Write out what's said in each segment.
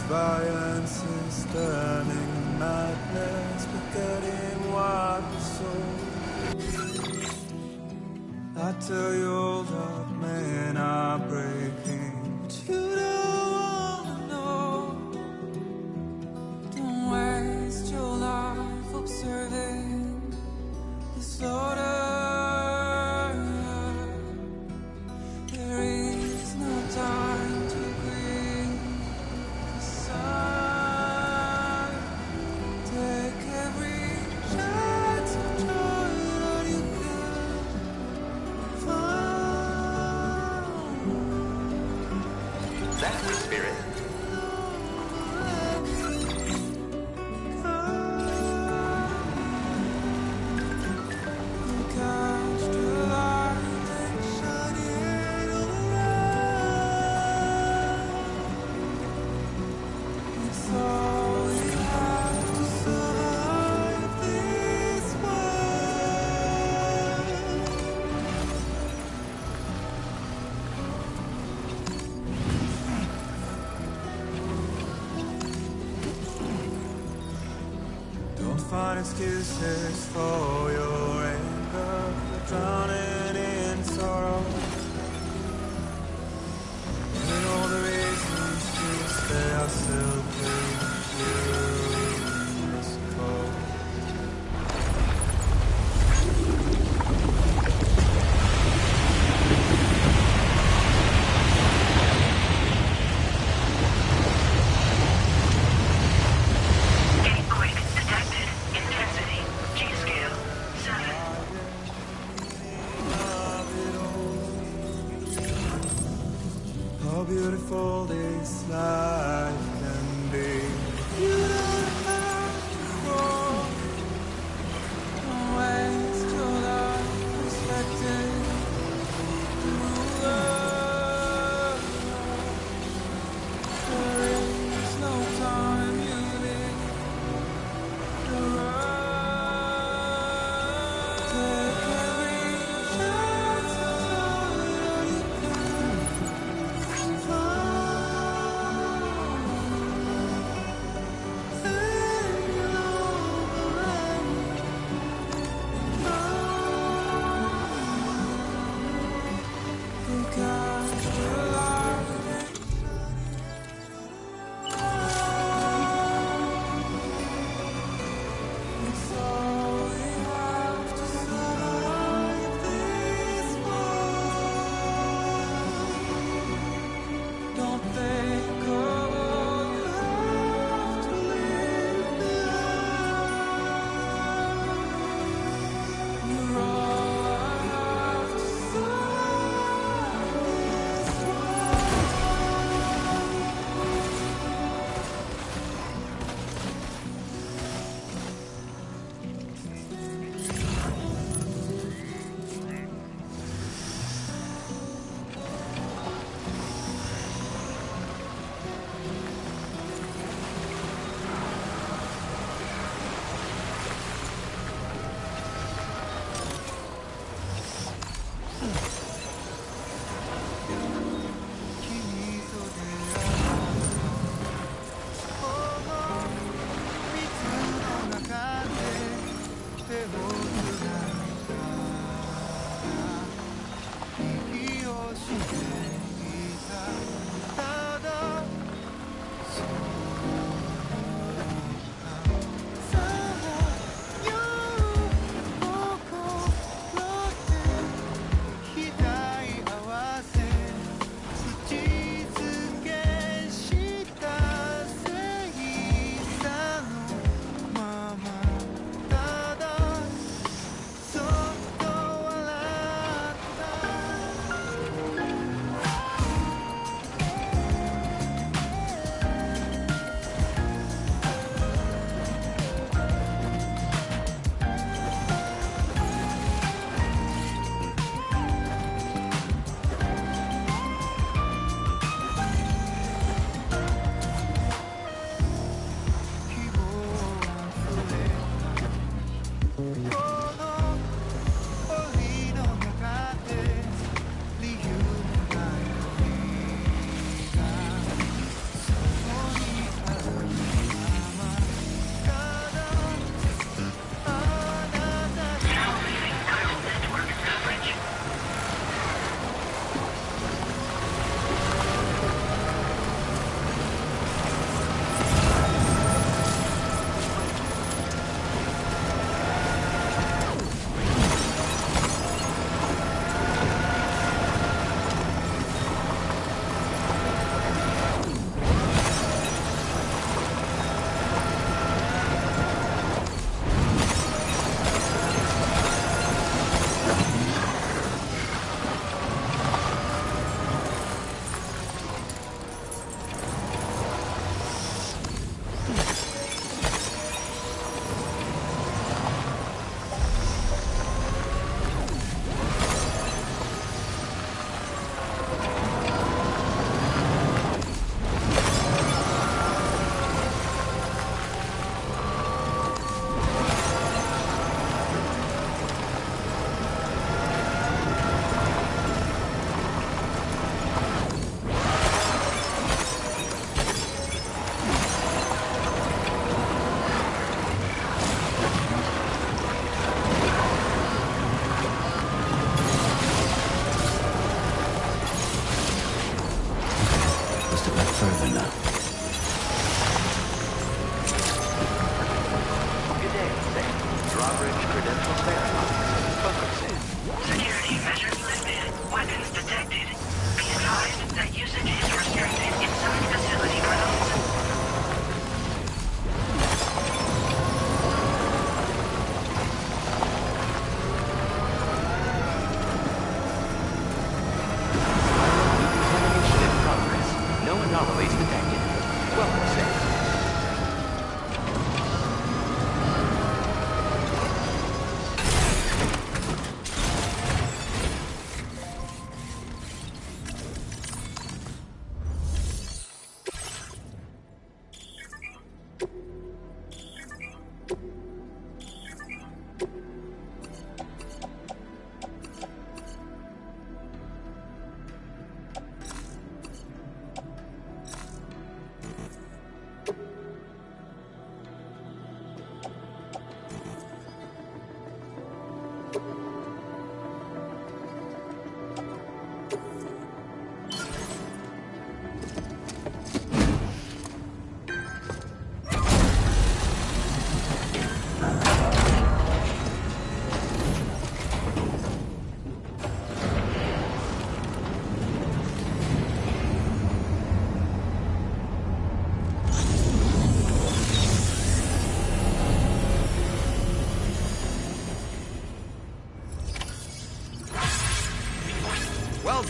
Violence is turning madness, forgetting what we sold. I tell you all that men are breaking, but you don't wanna know. Don't waste your life observing the slaughter. There is no time to grieve. Take every chance of joy that you can find. That's the spirit. Catch the light and shine it all around. It's all we have to survive this world. Don't find excuses for your anger, you're drowning in sorrow. And all the reasons to stay are still clean. You in this cold. Earthquake detected. Intensity. G-scale. 7. How beautiful this life can be. You don't have to fall. Don't waste your life respecting the ruler. There is no time, you live the road. Take every chance of joy that you can find.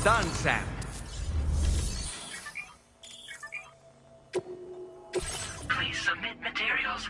done, Sam. Please submit materials.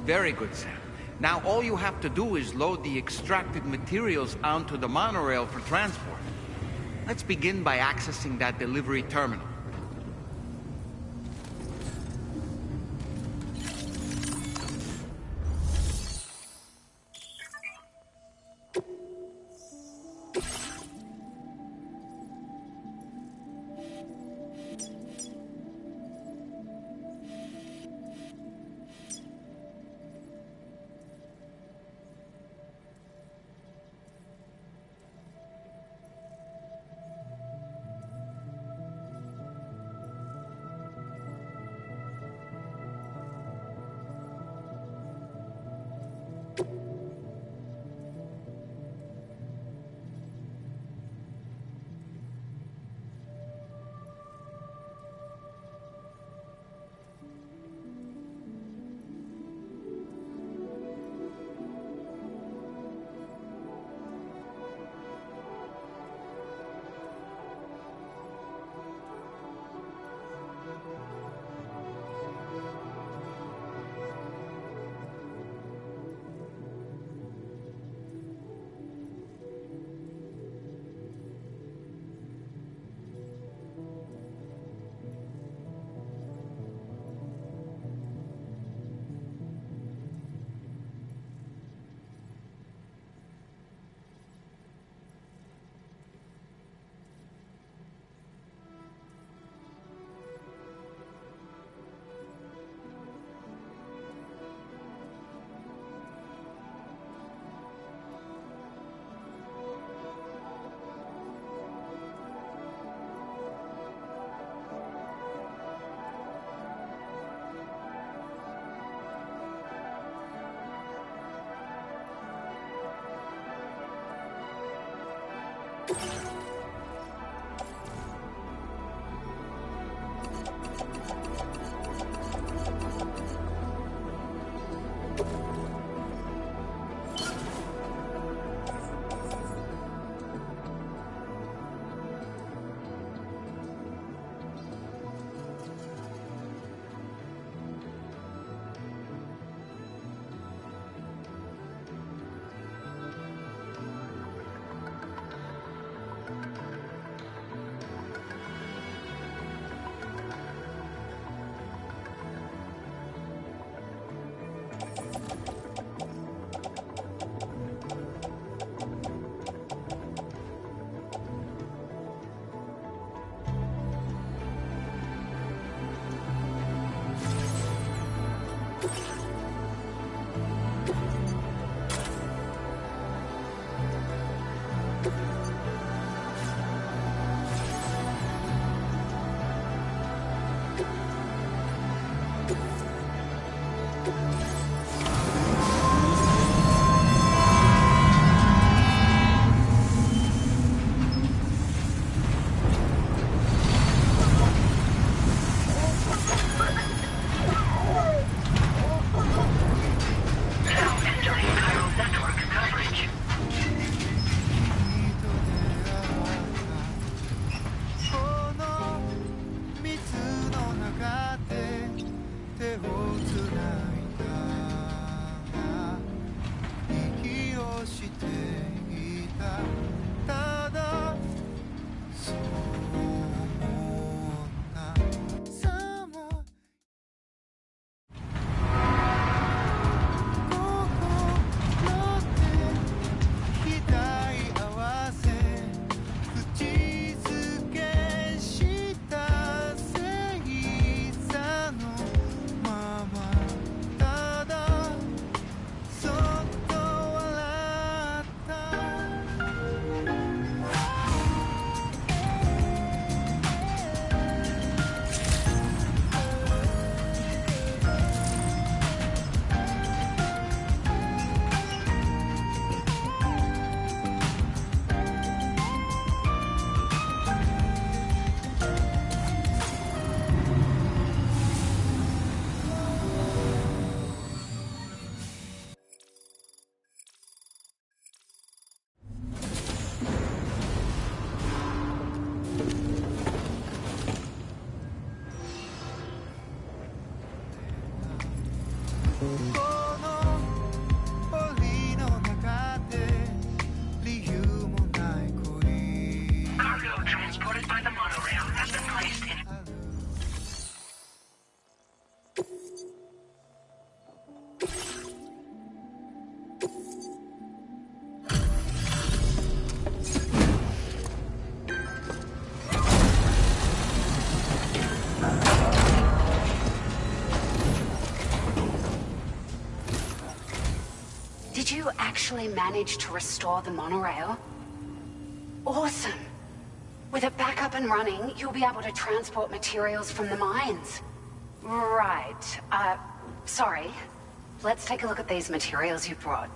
Very good, Sam. Now all you have to do is load the extracted materials onto the monorail for transport. Let's begin by accessing that delivery terminal. Did you actually manage to restore the monorail? Awesome! With it back up and running, you'll be able to transport materials from the mines. Right. Sorry. Let's take a look at these materials you brought.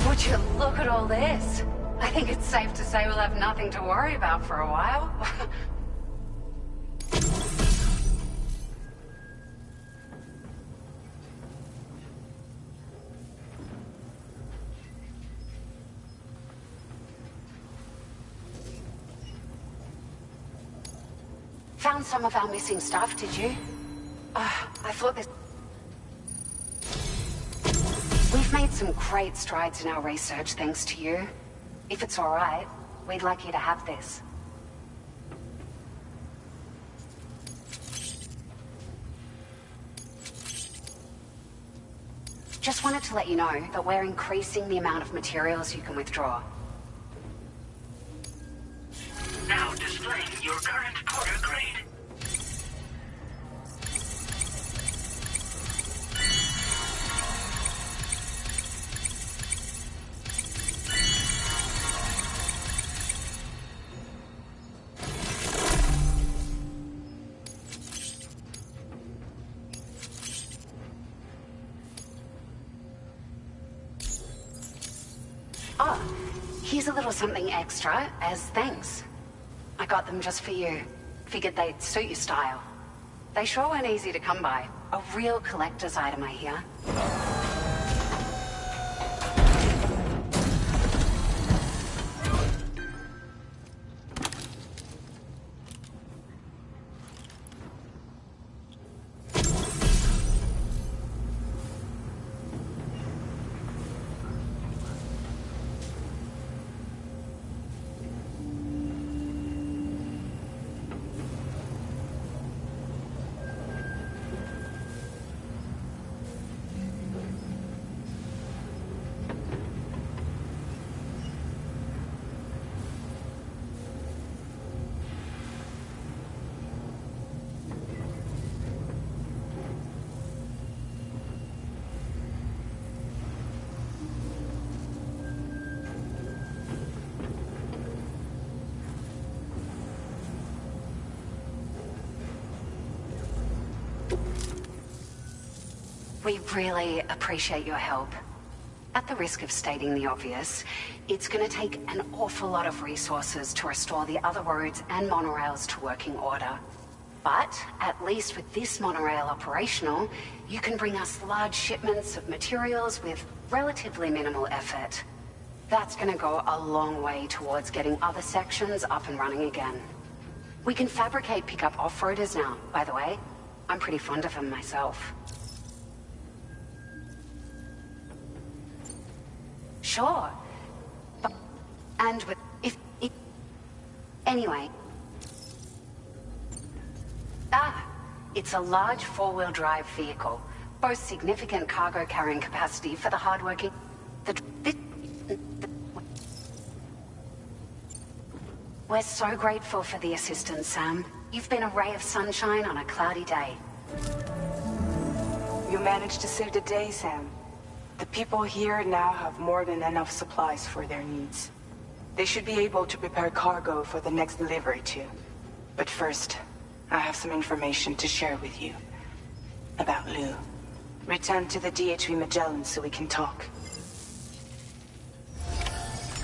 Would you look at all this? I think it's safe to say we'll have nothing to worry about for a while. Found some of our missing stuff, did you? I thought this... We've made some great strides in our research thanks to you. If it's all right, we'd like you to have this. Just wanted to let you know that we're increasing the amount of materials you can withdraw. Now displaying your current porter grade. Oh, here's a little something extra as thanks. I got them just for you. Figured they'd suit your style. They sure weren't easy to come by. A real collector's item, I hear. We really appreciate your help. At the risk of stating the obvious, it's going to take an awful lot of resources to restore the other roads and monorails to working order. But, at least with this monorail operational, you can bring us large shipments of materials with relatively minimal effort. That's going to go a long way towards getting other sections up and running again. We can fabricate pickup off-roaders now, by the way. I'm pretty fond of them myself. Sure. And with... Anyway. It's a large four-wheel drive vehicle. Boasts significant cargo carrying capacity for the hardworking... We're so grateful for the assistance, Sam. You've been a ray of sunshine on a cloudy day. You managed to save the day, Sam. The people here now have more than enough supplies for their needs. They should be able to prepare cargo for the next delivery too. But first, I have some information to share with you. About Lou. Return to the DHV Magellan so we can talk.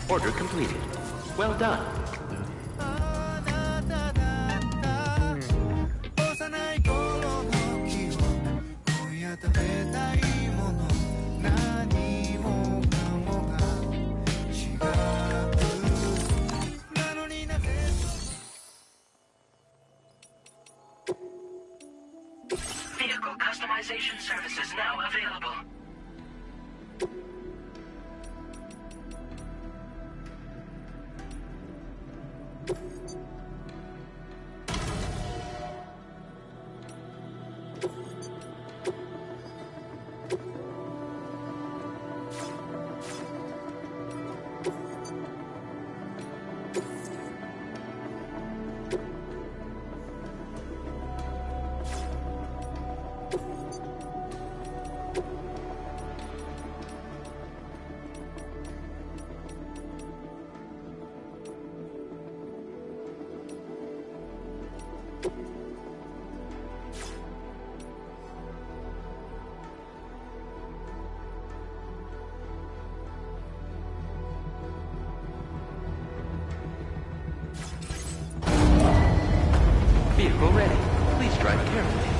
Order completed. Well done. Vehicle customization services now available. Vehicle ready. Please drive carefully.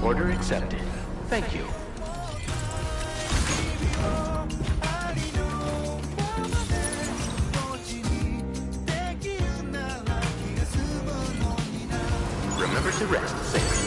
Order accepted. Thank you. Remember to rest safely.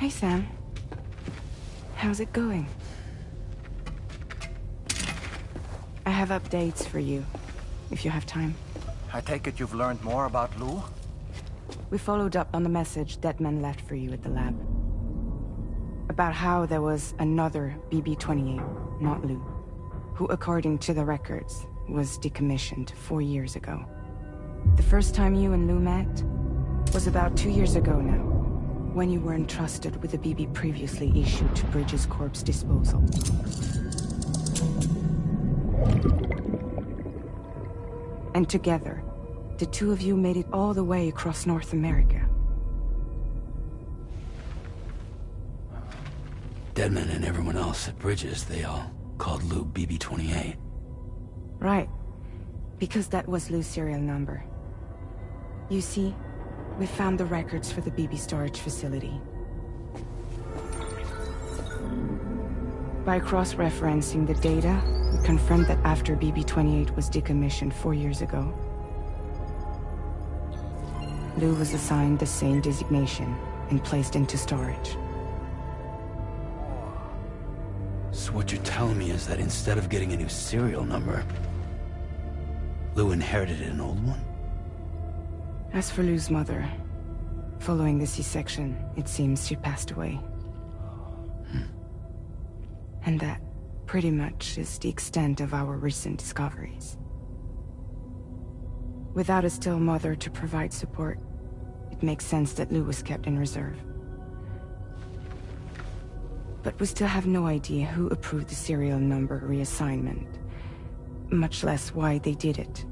Hey, Sam. How's it going? I have updates for you, if you have time. I take it you've learned more about Lou? We followed up on the message Deadman left for you at the lab. About how there was another BB-28, not Lou, who, according to the records, was decommissioned 4 years ago. The first time you and Lou met was about 2 years ago now, when you were entrusted with the BB previously issued to Bridges Corp's disposal. And together, the two of you made it all the way across North America. Deadman and everyone else at Bridges, they all called Lou BB-28. Right. Because that was Lou's serial number. You see, we found the records for the BB storage facility. By cross-referencing the data, we confirmed that after BB-28 was decommissioned 4 years ago, Lou was assigned the same designation and placed into storage. So what you're telling me is that instead of getting a new serial number, Lou inherited an old one? As for Lou's mother, following the C-section, it seems she passed away. And that, pretty much, is the extent of our recent discoveries. Without a still mother to provide support, it makes sense that Lou was kept in reserve. But we still have no idea who approved the serial number reassignment, much less why they did it.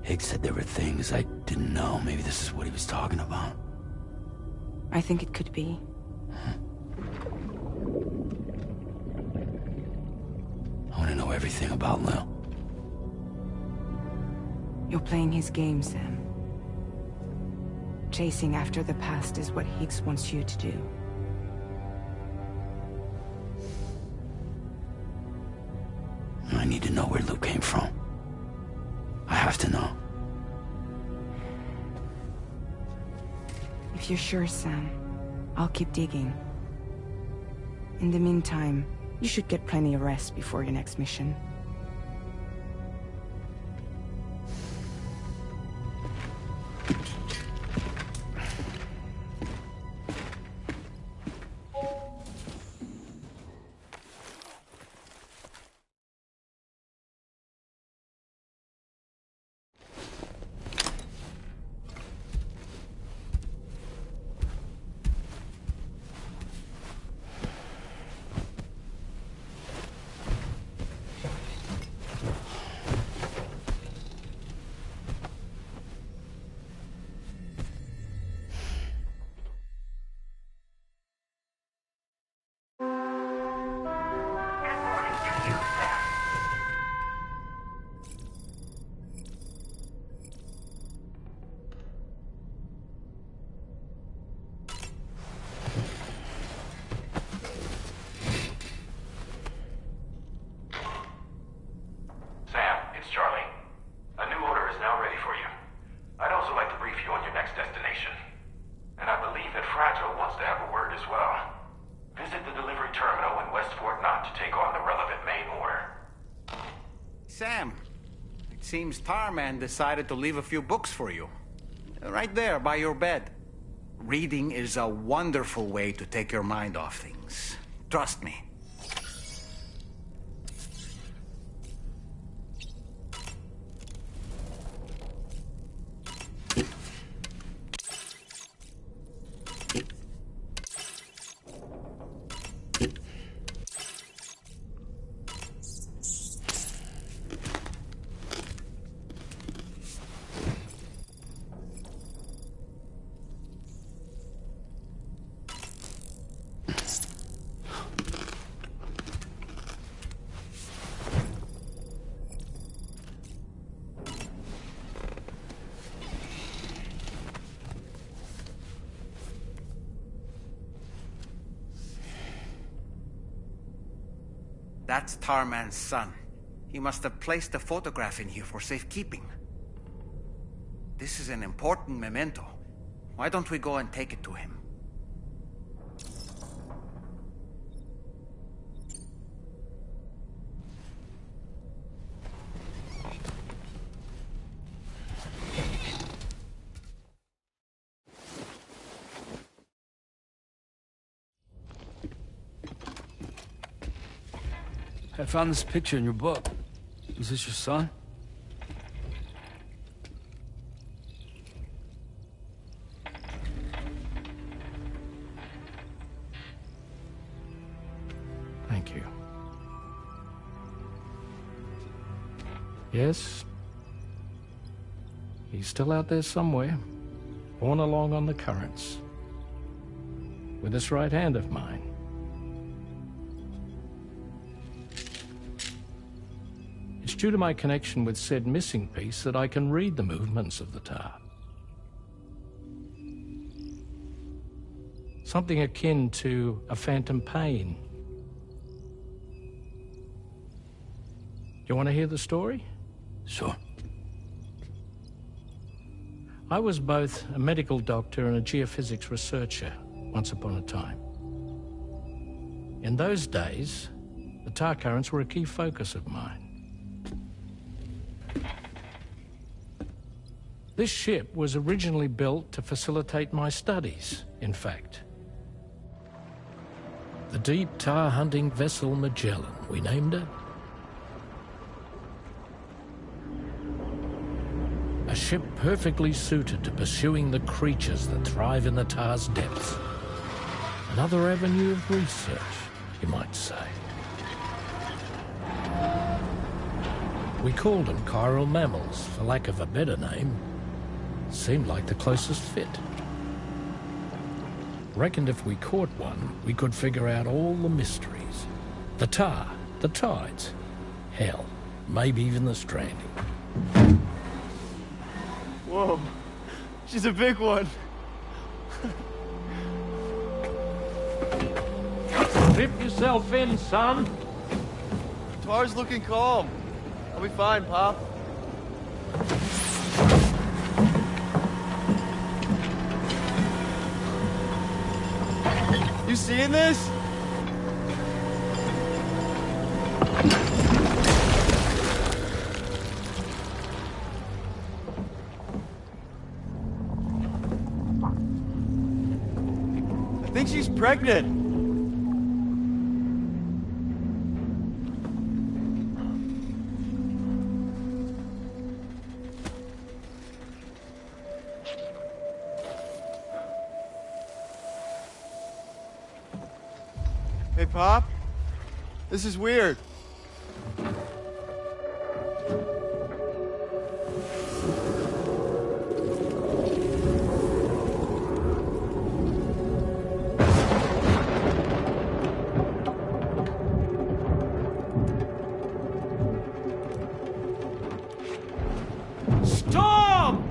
Higgs said there were things I didn't know. Maybe this is what he was talking about. I think it could be. I want to know everything about Lou. You're playing his game, Sam. Chasing after the past is what Higgs wants you to do. I need to know where Lou came from. I have to know. If you're sure, Sam, I'll keep digging. In the meantime, you should get plenty of rest before your next mission. Sam, it seems Tarman decided to leave a few books for you. Right there, by your bed. Reading is a wonderful way to take your mind off things. Trust me. That's Tarman's son. He must have placed a photograph in here for safekeeping. This is an important memento. Why don't we go and take it to him? I found this picture in your book. Is this your son? Thank you. Yes. He's still out there somewhere, borne along on the currents, with this right hand of mine. It's due to my connection with said missing piece that I can read the movements of the tar. Something akin to a phantom pain. You want to hear the story? Sure. I was both a medical doctor and a geophysics researcher once upon a time. In those days, the tar currents were a key focus of mine. This ship was originally built to facilitate my studies, in fact. The deep tar hunting vessel Magellan, we named her. A ship perfectly suited to pursuing the creatures that thrive in the tar's depths. Another avenue of research, you might say. We called them chiral mammals, for lack of a better name. Seemed like the closest fit. Reckoned if we caught one, we could figure out all the mysteries. The tar, the tides, hell, maybe even the stranding. Whoa, she's a big one. Strip yourself in, son. Tar's looking calm. I'll be fine, Pop. You seeing this? I think she's pregnant. Hey, Pop. This is weird. Storm!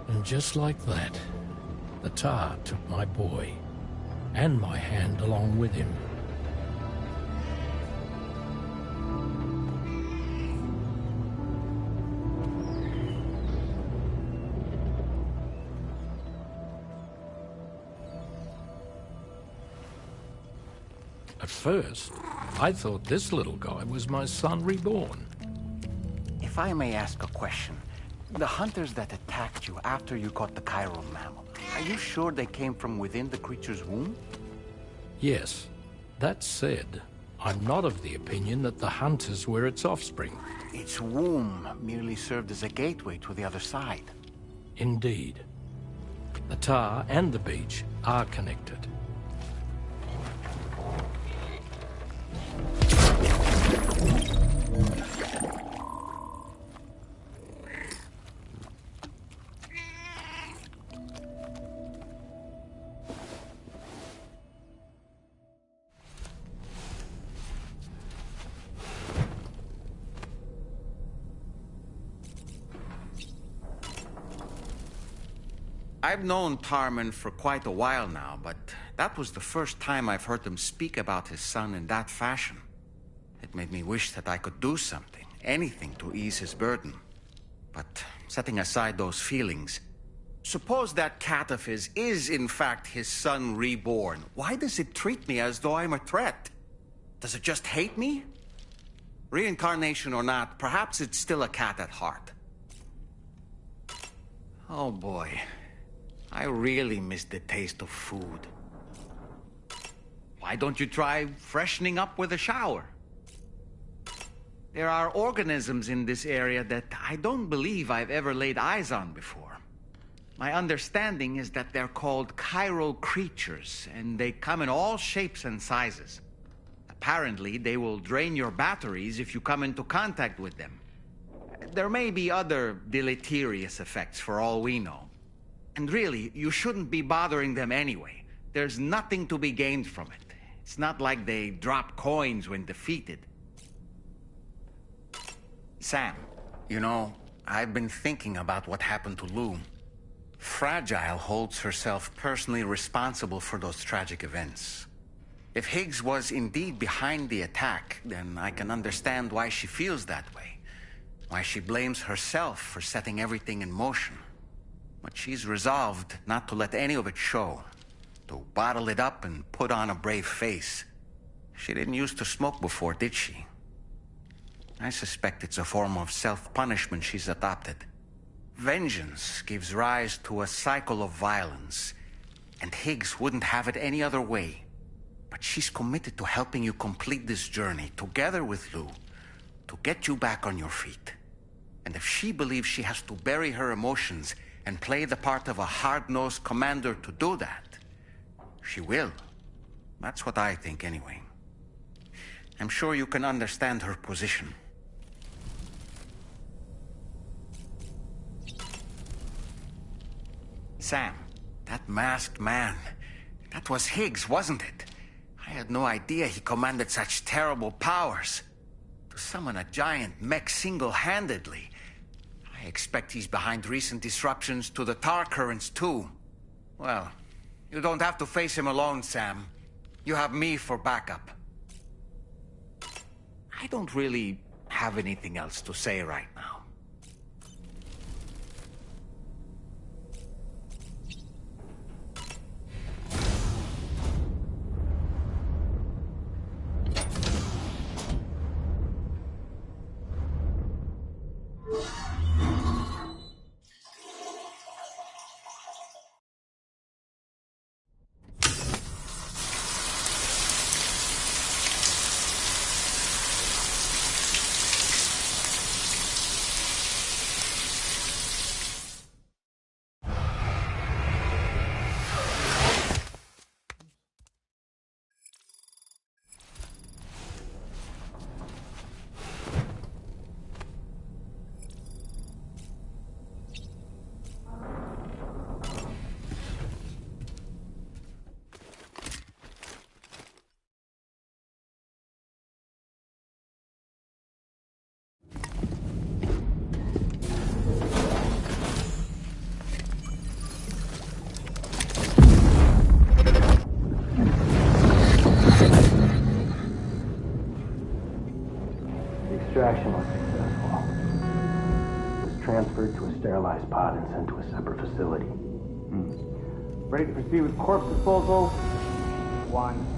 And just like that, the tar took my boy, and my hand along with him. At first, I thought this little guy was my son reborn. If I may ask a question, the hunters that attacked you after you caught the chiral mammal, are you sure they came from within the creature's womb? Yes. That said, I'm not of the opinion that the hunters were its offspring. Its womb merely served as a gateway to the other side. Indeed. The tar and the beach are connected. I've known Tarman for quite a while now, but that was the first time I've heard him speak about his son in that fashion. It made me wish that I could do something, anything to ease his burden. But setting aside those feelings, suppose that cat of his is in fact his son reborn. Why does it treat me as though I'm a threat? Does it just hate me? Reincarnation or not, perhaps it's still a cat at heart. Oh boy. I really miss the taste of food. Why don't you try freshening up with a shower? There are organisms in this area that I don't believe I've ever laid eyes on before. My understanding is that they're called chiral creatures, and they come in all shapes and sizes. Apparently, they will drain your batteries if you come into contact with them. There may be other deleterious effects for all we know. And really, you shouldn't be bothering them anyway. There's nothing to be gained from it. It's not like they drop coins when defeated. Sam, you know, I've been thinking about what happened to Lou. Fragile holds herself personally responsible for those tragic events. If Higgs was indeed behind the attack, then I can understand why she feels that way. Why she blames herself for setting everything in motion. But she's resolved not to let any of it show, to bottle it up and put on a brave face. She didn't used to smoke before, did she? I suspect it's a form of self-punishment she's adopted. Vengeance gives rise to a cycle of violence, and Higgs wouldn't have it any other way. But she's committed to helping you complete this journey, together with Lou, to get you back on your feet. And if she believes she has to bury her emotions and play the part of a hard-nosed commander to do that, she will. That's what I think, anyway. I'm sure you can understand her position. Sam, that masked man, that was Higgs, wasn't it? I had no idea he commanded such terrible powers. To summon a giant mech single-handedly, I expect he's behind recent disruptions to the tar currents, too. Well, you don't have to face him alone, Sam. You have me for backup. I don't really have anything else to say right now. sterilized pod and sent to a separate facility. Ready to proceed with corpse disposal? 1.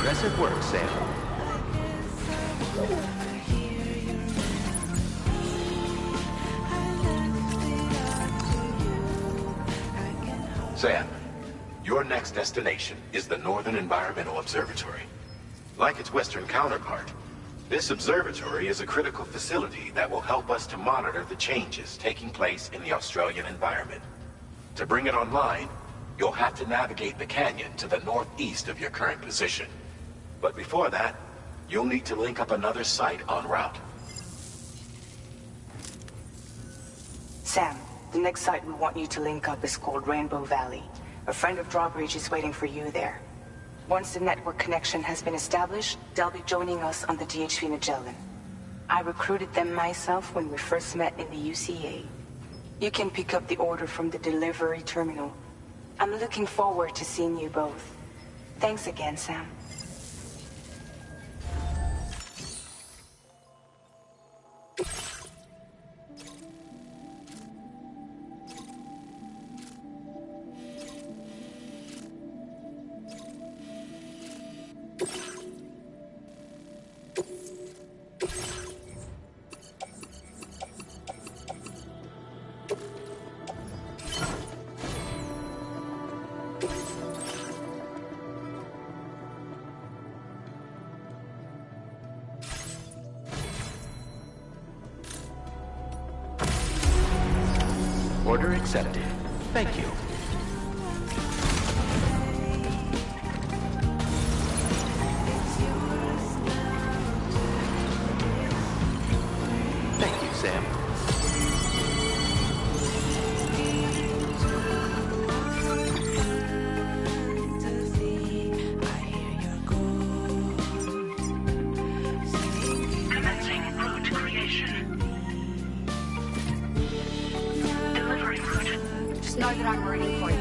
Impressive work, Sam. Sam, your next destination is the Northern Environmental Observatory. Like its Western counterpart, this observatory is a critical facility that will help us to monitor the changes taking place in the Australian environment. To bring it online, you'll have to navigate the canyon to the northeast of your current position. But before that, you'll need to link up another site en route. Sam, the next site we want you to link up is called Rainbow Valley. A friend of Drawbridge is waiting for you there. Once the network connection has been established, they'll be joining us on the DHV Magellan. I recruited them myself when we first met in the UCA. You can pick up the order from the delivery terminal. I'm looking forward to seeing you both. Thanks again, Sam. Order accepted. Thank you. Thank you, Sam. Commencing route creation. Delivery route. Just know that I'm rooting for you.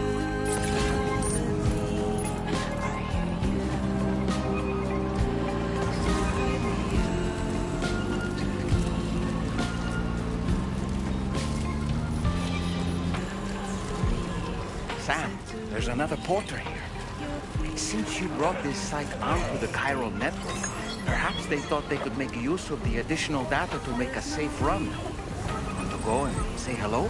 Sam, there's another porter here. Since you brought this site onto the chiral network, Perhaps they thought they could make use of the additional data to make a safe run. Want to go and say hello?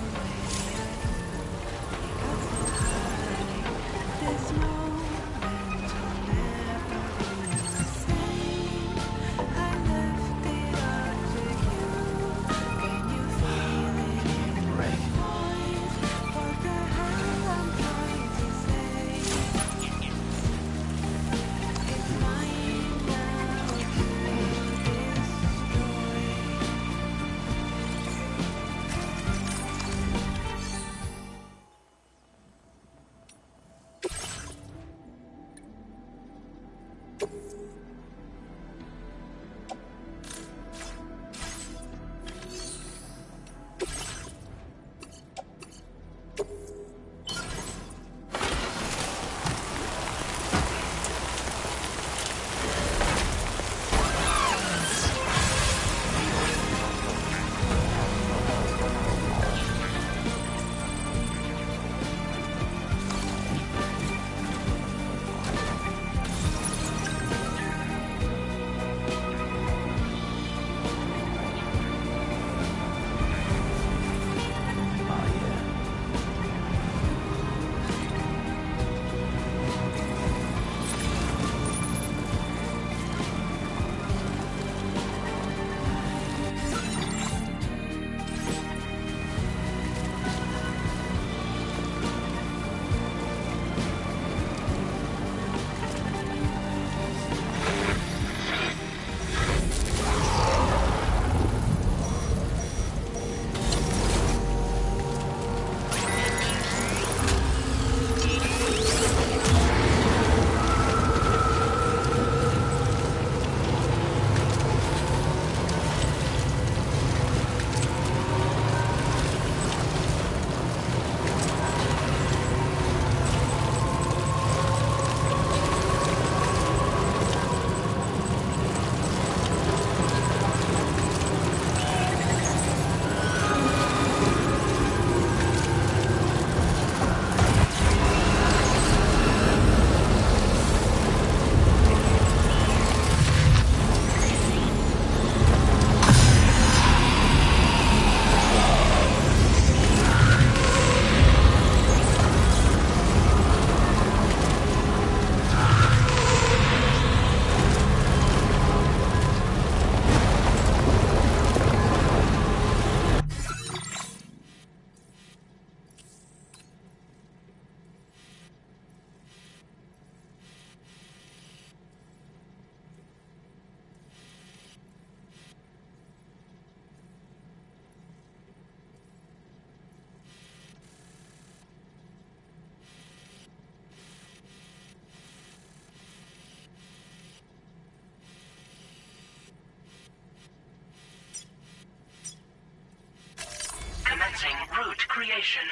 Commencing route creation.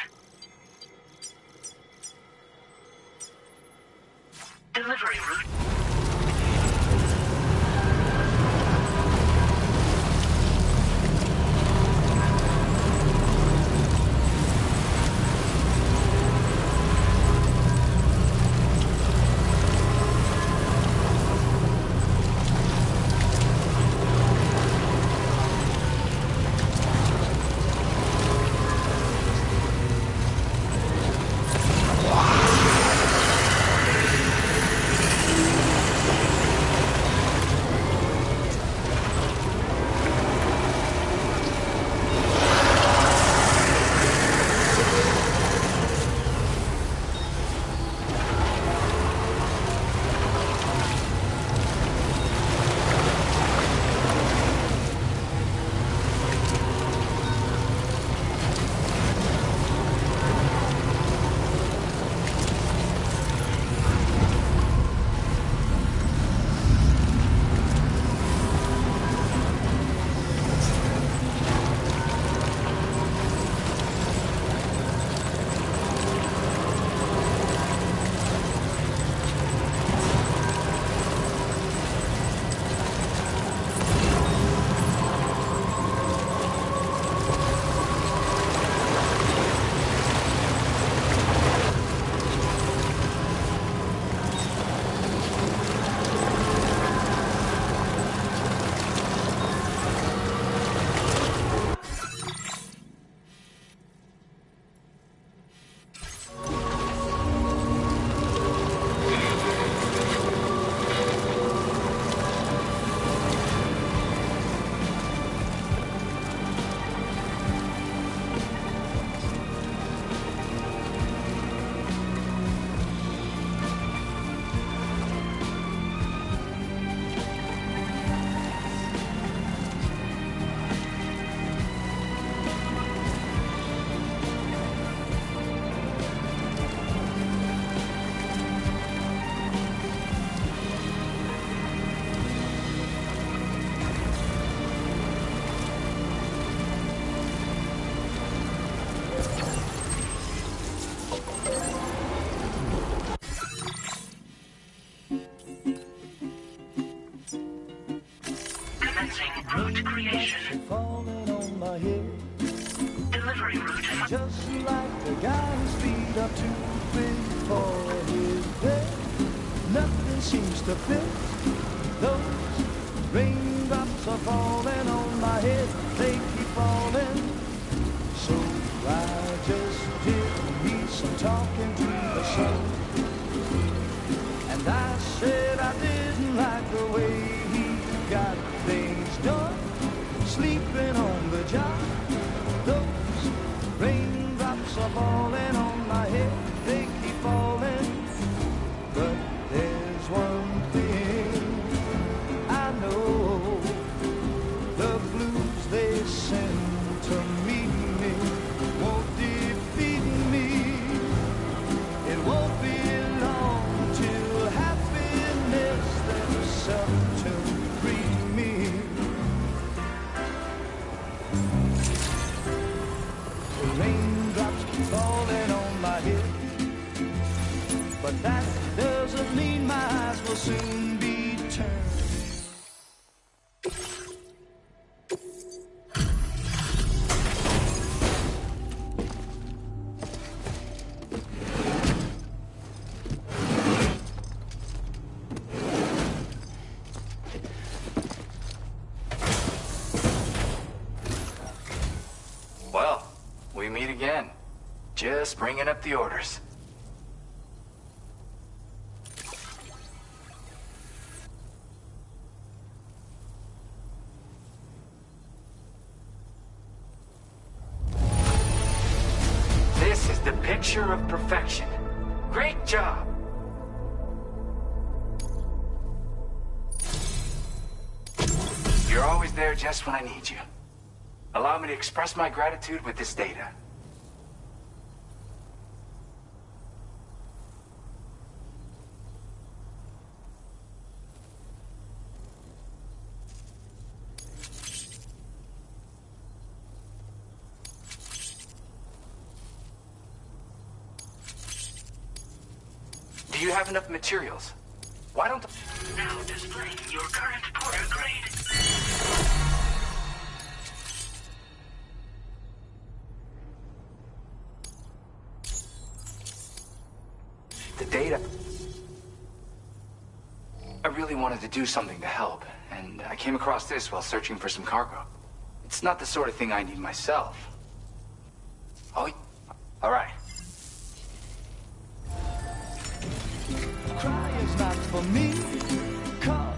Delivery route. head. Delivery route. Just like the guy whose feet are too big for his bed. Nothing seems to fit. Those raindrops are falling on my head. They keep falling. So I just did me some talking to the sun. And I said I didn't like the way he got things done. Sleeping on the job. Those raindrops are falling on my head. They keep falling. But there's one thing I know. The blues they send to meet me won't defeat me. It won't be long till happiness themselves to free me. The raindrops keep falling on my head, but that doesn't mean my eyes will soon be turned. Well, we meet again. Just bringing up the orders. This is the picture of perfection. Great job. You're always there just when I need you. Allow me to express my gratitude with this data. Do you have enough materials? Why don't Now displaying your current porter grade. the data? I really wanted to do something to help, and I came across this while searching for some cargo. It's not the sort of thing I need myself. Oh, all right. Crying's not for me, 'cause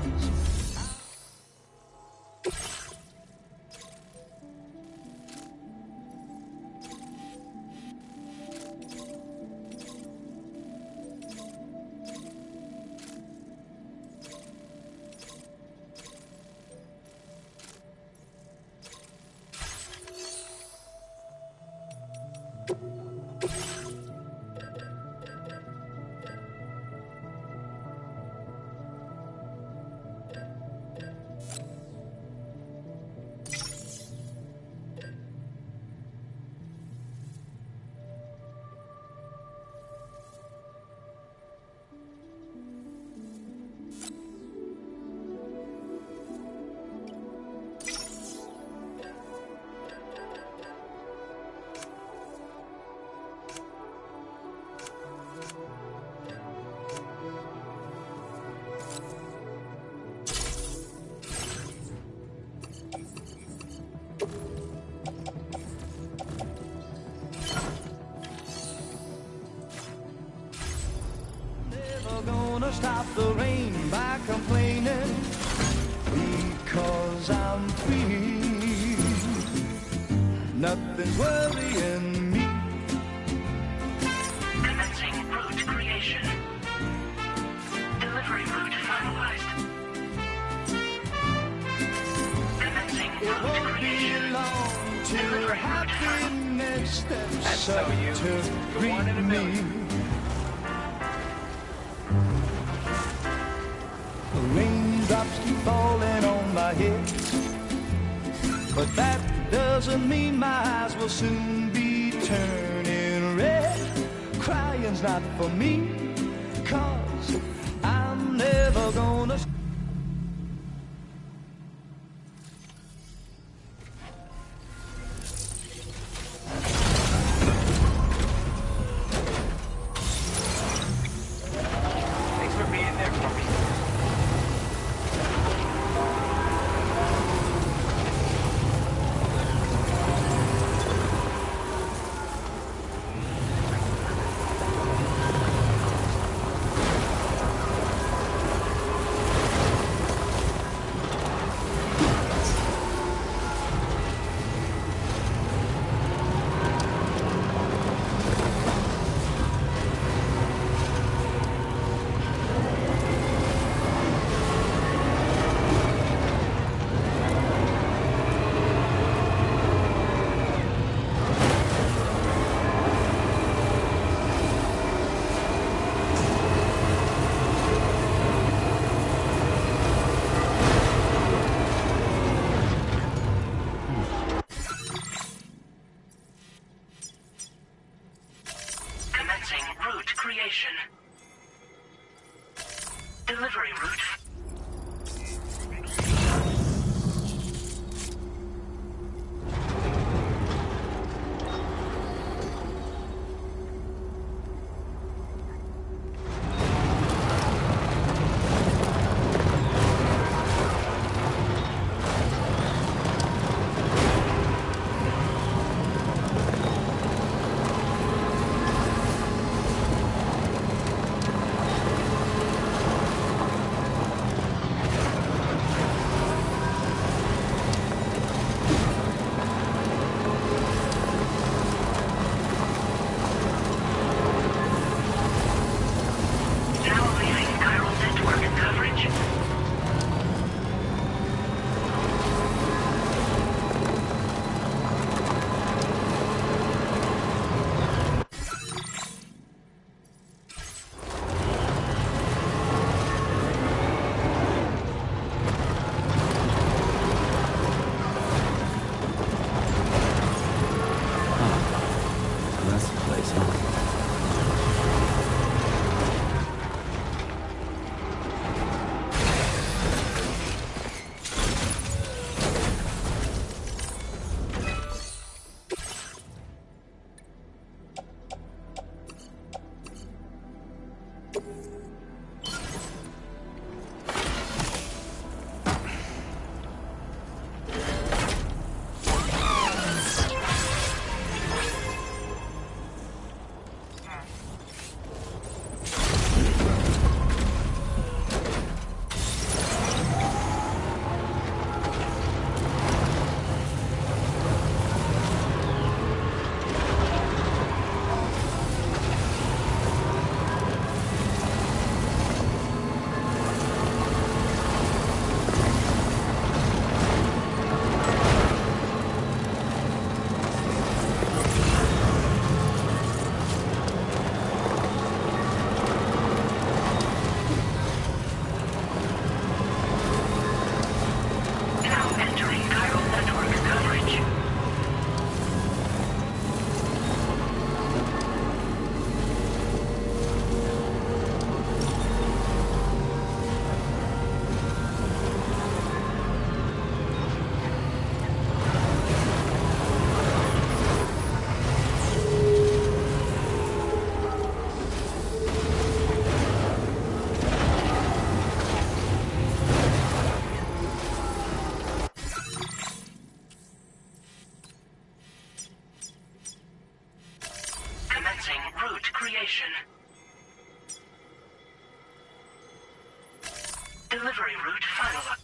gonna stop the rain by complaining, because I'm free. Nothing's worrying me. Commencing route creation. Delivery route finalized. Commencing route creation. It won't be long till happiness steps up to greet me. Raindrops keep falling on my head, but that doesn't mean my eyes will soon be turning red. Crying's not for me, 'cause I'm never gonna. reconciliation. Delivery route finalized.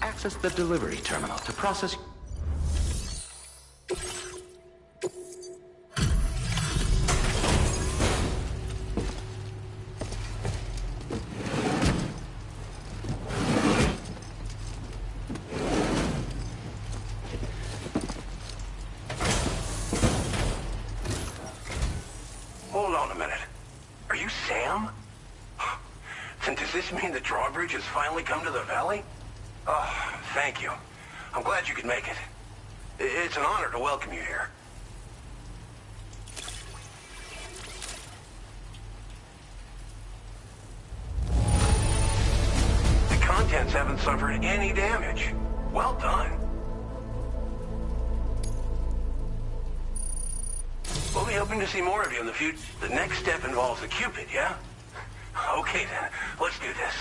Access the delivery terminal to process... Hold on a minute. Are you Sam? Then does this mean the drawbridge has finally come to the valley? Oh, thank you. I'm glad you could make it. It's an honor to welcome you here. The contents haven't suffered any damage. Well done. We'll be hoping to see more of you in the future. The next step involves the Cupid, yeah? Okay then, let's do this.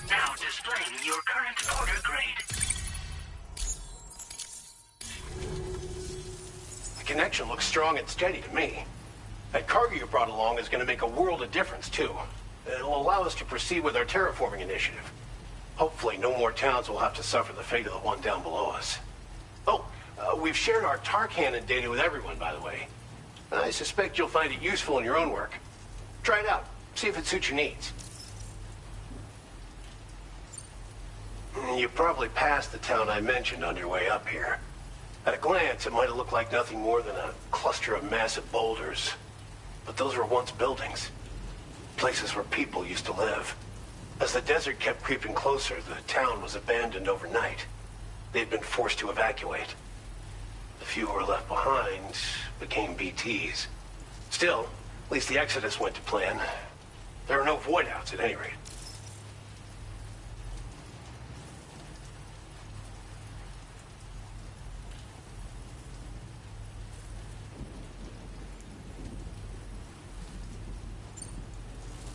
Now displaying your current order grade. The connection looks strong and steady to me. That cargo you brought along is going to make a world of difference, too. It'll allow us to proceed with our terraforming initiative. Hopefully, no more towns will have to suffer the fate of the one down below us. Oh, we've shared our tar cannon data with everyone, by the way. I suspect you'll find it useful in your own work. Try it out. See if it suits your needs. You probably passed the town I mentioned on your way up here. At a glance, it might have looked like nothing more than a cluster of massive boulders. But those were once buildings. Places where people used to live. As the desert kept creeping closer, the town was abandoned overnight. They'd been forced to evacuate. The few who were left behind became BTs. Still, at least the exodus went to plan. There are no void-outs at any rate.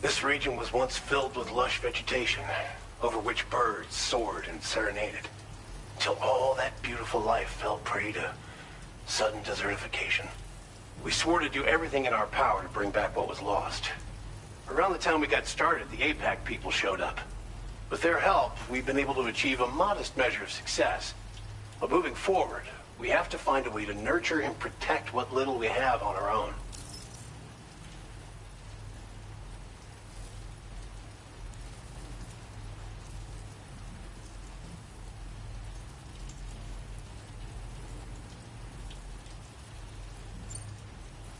This region was once filled with lush vegetation, over which birds soared and serenaded. Until all that beautiful life fell prey to sudden desertification. We swore to do everything in our power to bring back what was lost. Around the time we got started, the APAC people showed up. With their help, we've been able to achieve a modest measure of success. But moving forward, we have to find a way to nurture and protect what little we have on our own.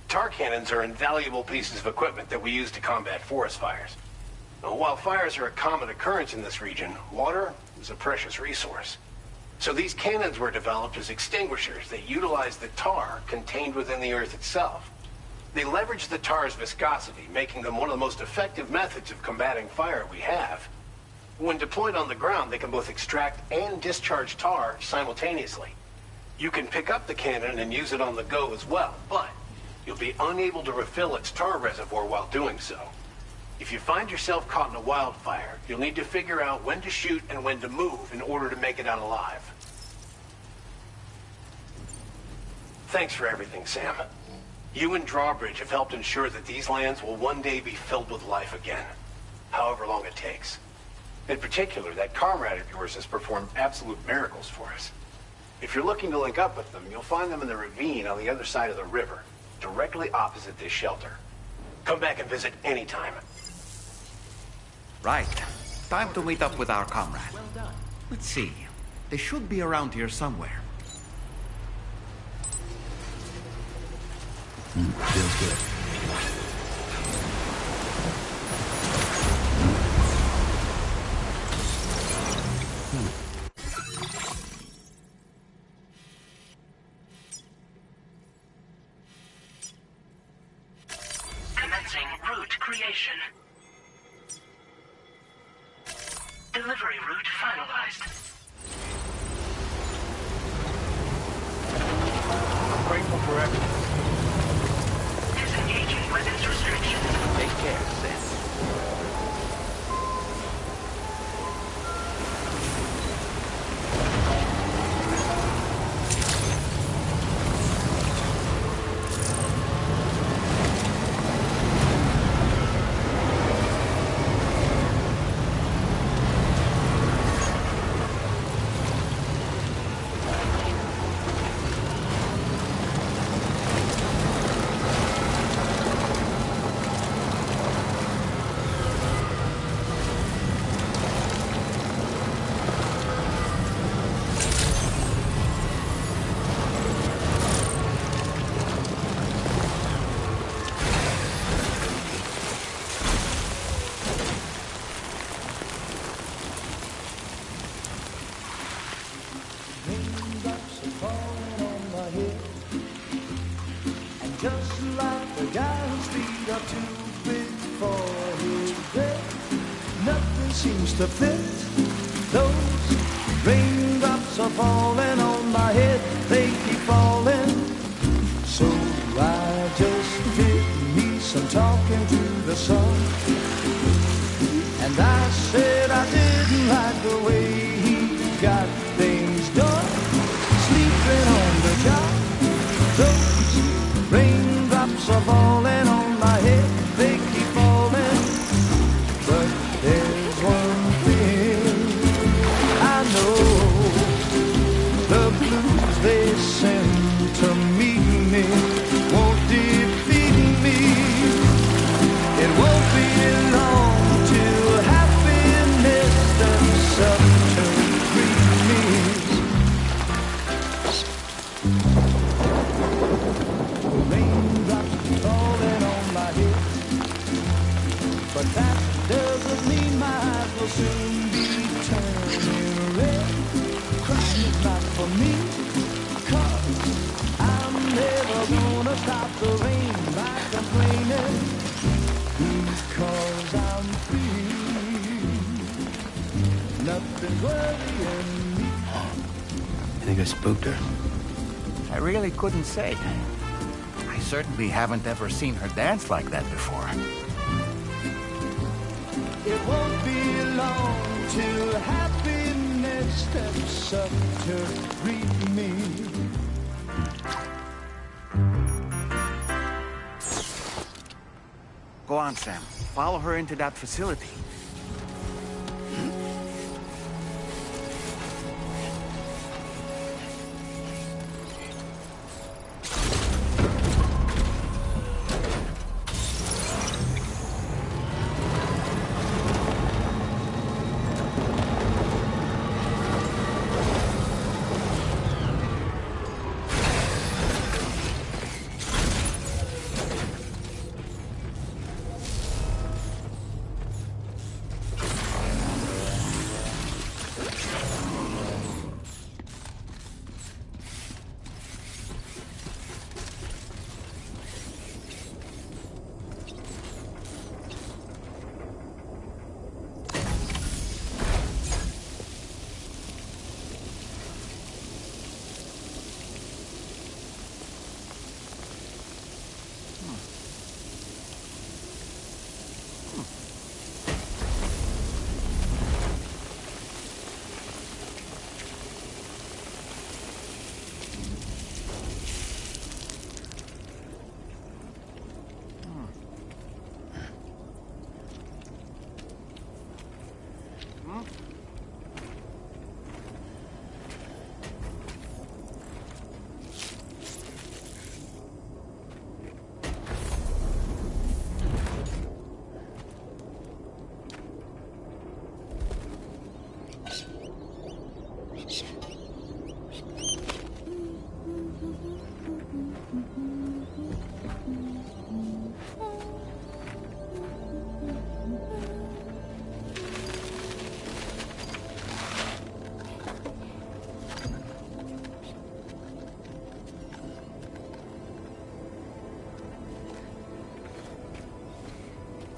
Tar cannons are invaluable pieces of equipment that we use to combat forest fires. Now, while fires are a common occurrence in this region, water is a precious resource. So these cannons were developed as extinguishers that utilize the tar contained within the earth itself. They leverage the tar's viscosity, making them one of the most effective methods of combating fire we have. When deployed on the ground, they can both extract and discharge tar simultaneously. You can pick up the cannon and use it on the go as well, but you'll be unable to refill its tar reservoir while doing so. If you find yourself caught in a wildfire, you'll need to figure out when to shoot and when to move in order to make it out alive. Thanks for everything, Sam. You and Drawbridge have helped ensure that these lands will one day be filled with life again, however long it takes. In particular, that comrade of yours has performed absolute miracles for us. If you're looking to link up with them, you'll find them in the ravine on the other side of the river, directly opposite this shelter. Come back and visit anytime. Right. Time to meet up with our comrade. Let's see. They should be around here somewhere. Feels good. Commencing route creation. Delivery route finalized. I'm grateful for everything. Disengaging weapons restrictions. Take care, Sam. Raindrops are falling on my head, and just like the guy whose feet are too big for his bed, nothing seems to fit. Those raindrops are falling on my head, they keep falling. So I just did me some talking to the sun, and I said I didn't like the way he got things done, sleeping on the job. Those raindrops are falling on my head, they keep falling. But there's one thing I know, the blues they send to meet me won't defeat me. It won't be long till happiness steps up to greet me. Raindrops falling on my head, but that doesn't mean my eyes will soon be turning red. Crying is not for me, 'cause I'm never gonna stop the rain by complaining, because I'm free. Nothing's worrying me. I think I spooked her. I really couldn't say. I certainly haven't ever seen her dance like that before. It won't be long till happiness steps sucker greet me. Go on, Sam. Follow her into that facility.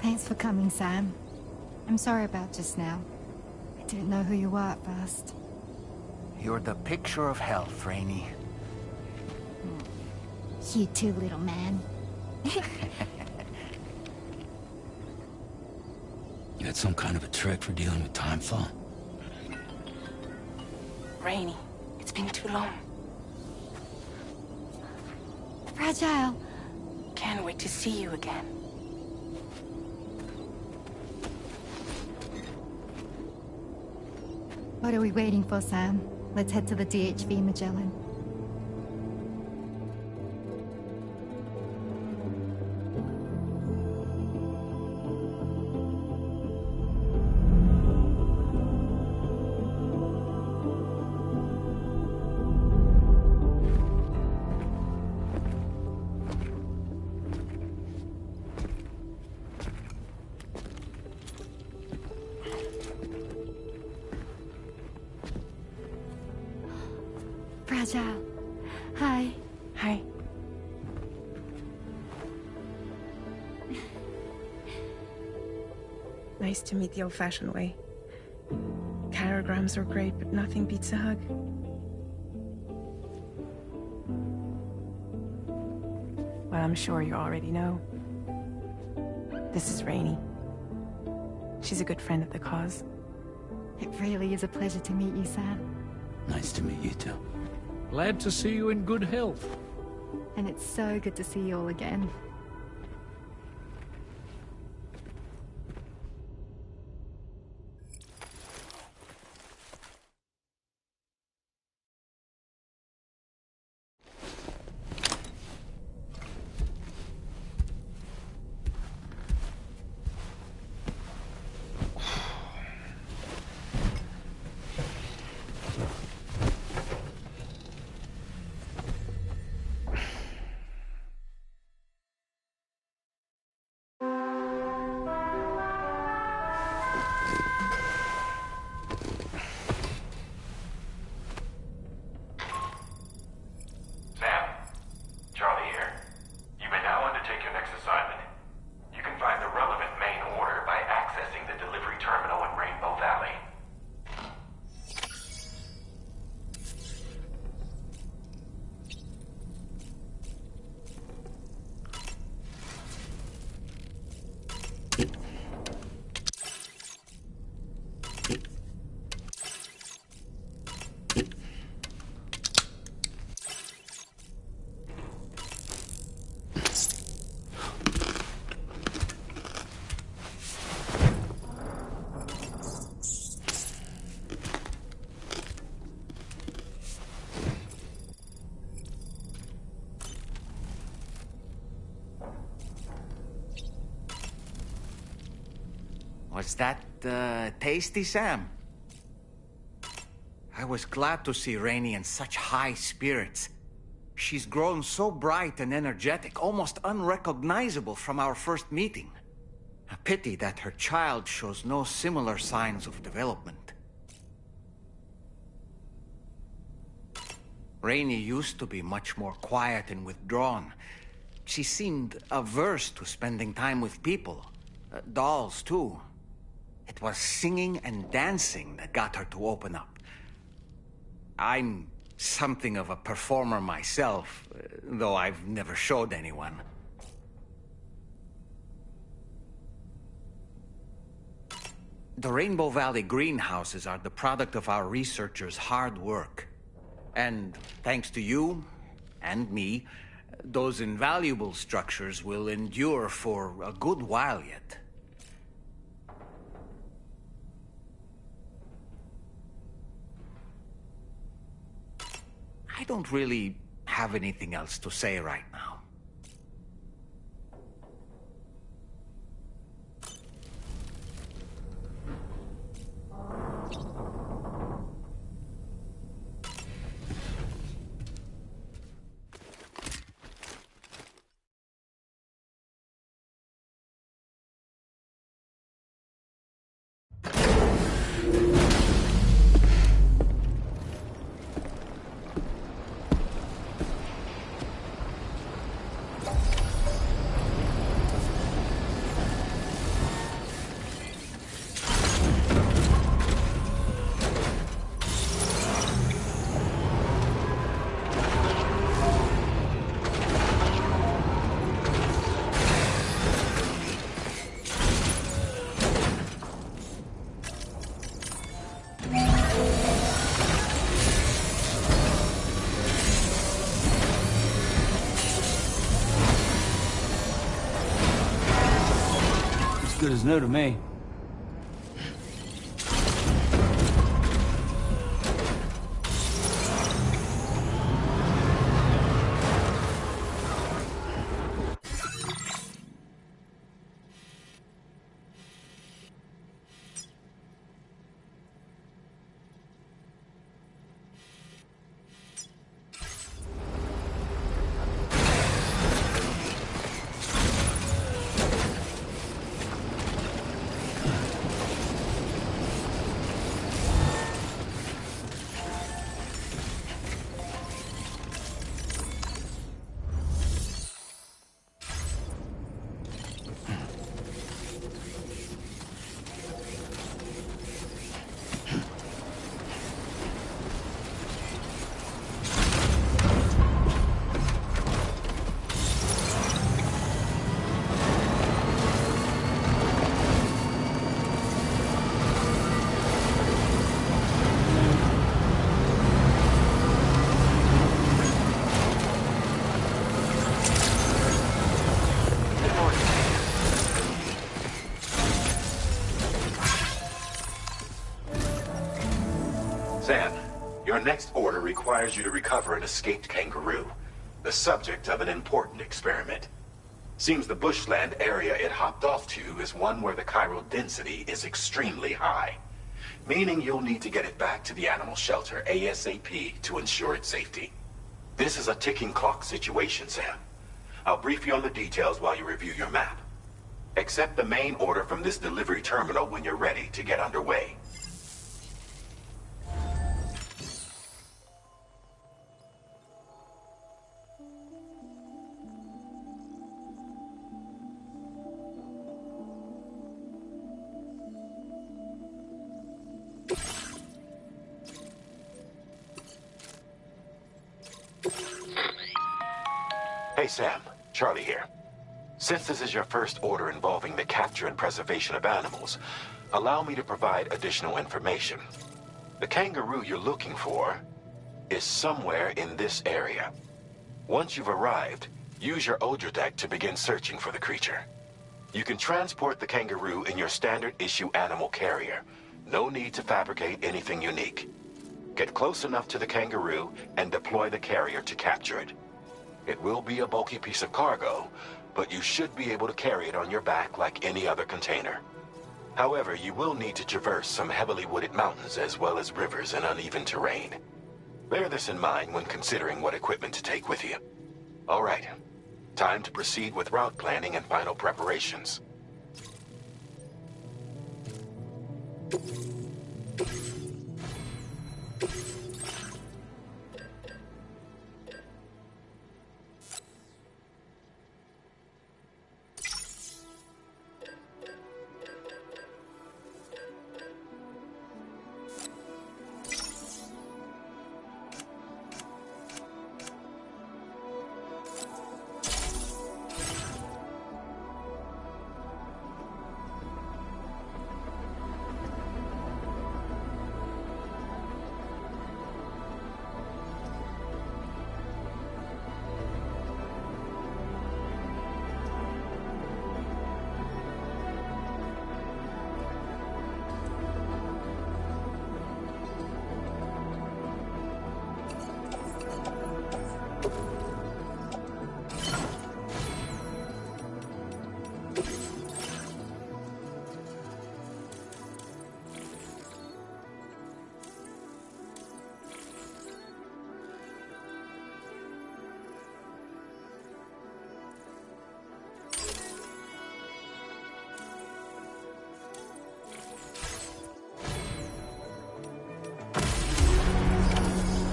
Thanks for coming, Sam. I'm sorry about just now. I didn't know who you were at first. You're the picture of health, Rainey. You too, little man. You had some kind of a trick for dealing with time fall? Rainey, it's been too long. Fragile. Can't wait to see you again. What are we waiting for, Sam? Let's head to the DHV Magellan. Fragile. Hi. Hi. Nice to meet the old-fashioned way. Carograms are great, but nothing beats a hug. Well, I'm sure you already know. This is Rainey. She's a good friend of the cause. It really is a pleasure to meet you, Sam. Nice to meet you too. Glad to see you in good health. And it's so good to see you all again. Was that tasty, Sam? I was glad to see Rainey in such high spirits. She's grown so bright and energetic, almost unrecognizable from our first meeting. A pity that her child shows no similar signs of development. Rainey used to be much more quiet and withdrawn. She seemed averse to spending time with people. Dolls, too. It was singing and dancing that got her to open up. I'm something of a performer myself, though I've never showed anyone. The Rainbow Valley greenhouses are the product of our researchers' hard work. And thanks to you and me, those invaluable structures will endure for a good while yet. I don't really have anything else to say right now. Good as new to me. Sam, your next order requires you to recover an escaped kangaroo, the subject of an important experiment. Seems the bushland area it hopped off to is one where the chiral density is extremely high, meaning you'll need to get it back to the animal shelter ASAP to ensure its safety. This is a ticking clock situation, Sam. I'll brief you on the details while you review your map. Accept the main order from this delivery terminal when you're ready to get underway. Hey Sam, Charlie here. Since this is your first order involving the capture and preservation of animals, allow me to provide additional information. The kangaroo you're looking for is somewhere in this area. Once you've arrived, use your Odradek to begin searching for the creature. You can transport the kangaroo in your standard issue animal carrier. No need to fabricate anything unique. Get close enough to the kangaroo and deploy the carrier to capture it. It will be a bulky piece of cargo, but you should be able to carry it on your back like any other container. However, you will need to traverse some heavily wooded mountains as well as rivers and uneven terrain. Bear this in mind when considering what equipment to take with you. All right. Time to proceed with route planning and final preparations.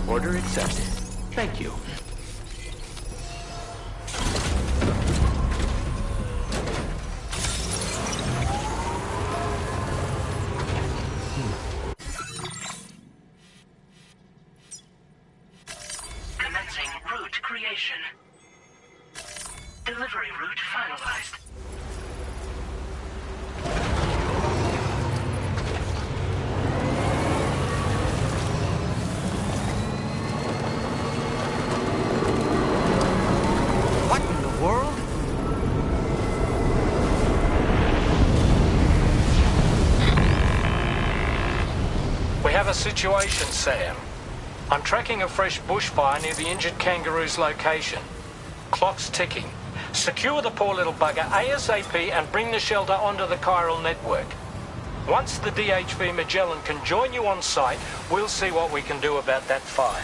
Order accepted. Thank you. Commencing route creation. Delivery route finalized. Have a situation, Sam. I'm tracking a fresh bushfire near the injured kangaroo's location. Clock's ticking. Secure the poor little bugger ASAP and bring the shelter onto the chiral network. Once the DHV Magellan can join you on site, we'll see what we can do about that fire.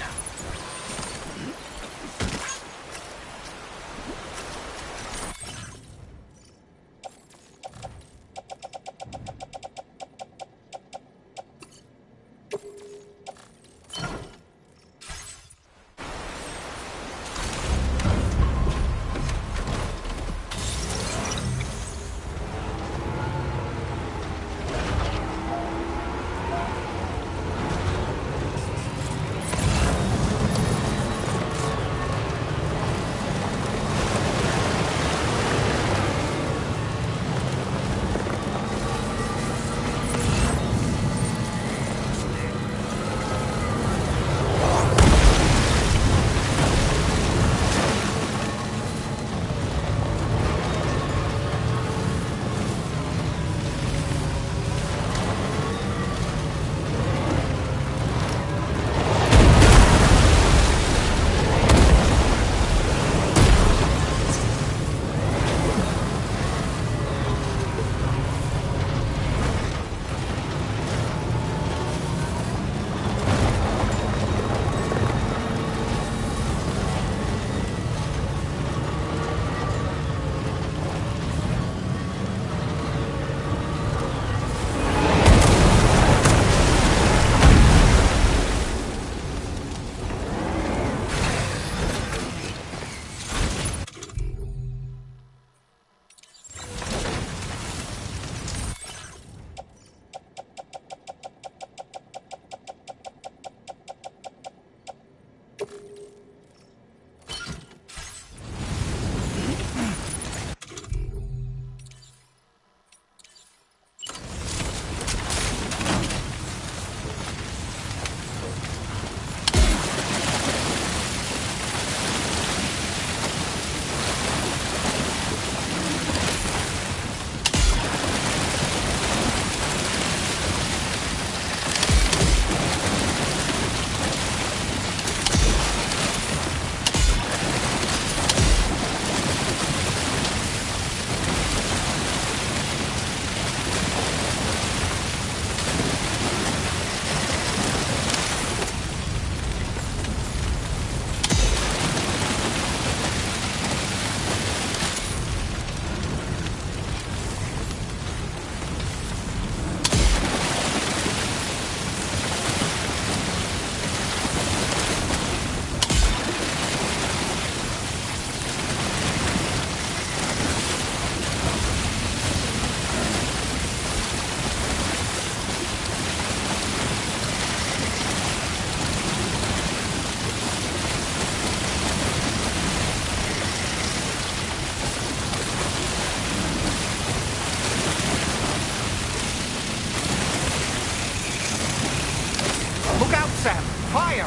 Fire!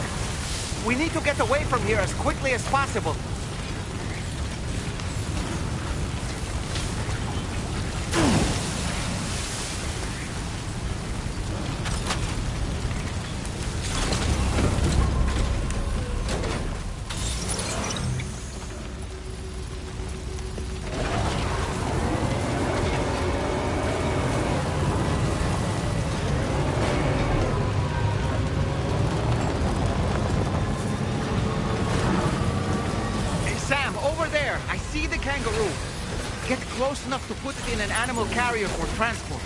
We need to get away from here as quickly as possible. I see the kangaroo. Get close enough to put it in an animal carrier for transport.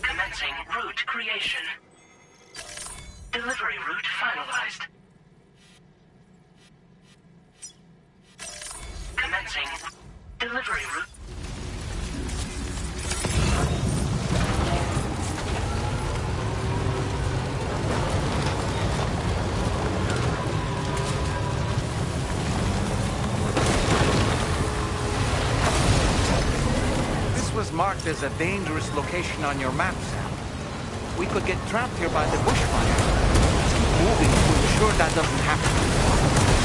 Commencing route creation. Delivery route finalized. Commencing delivery route. Was marked as a dangerous location on your map, Sam. We could get trapped here by the bushfire. Keep moving to ensure that doesn't happen.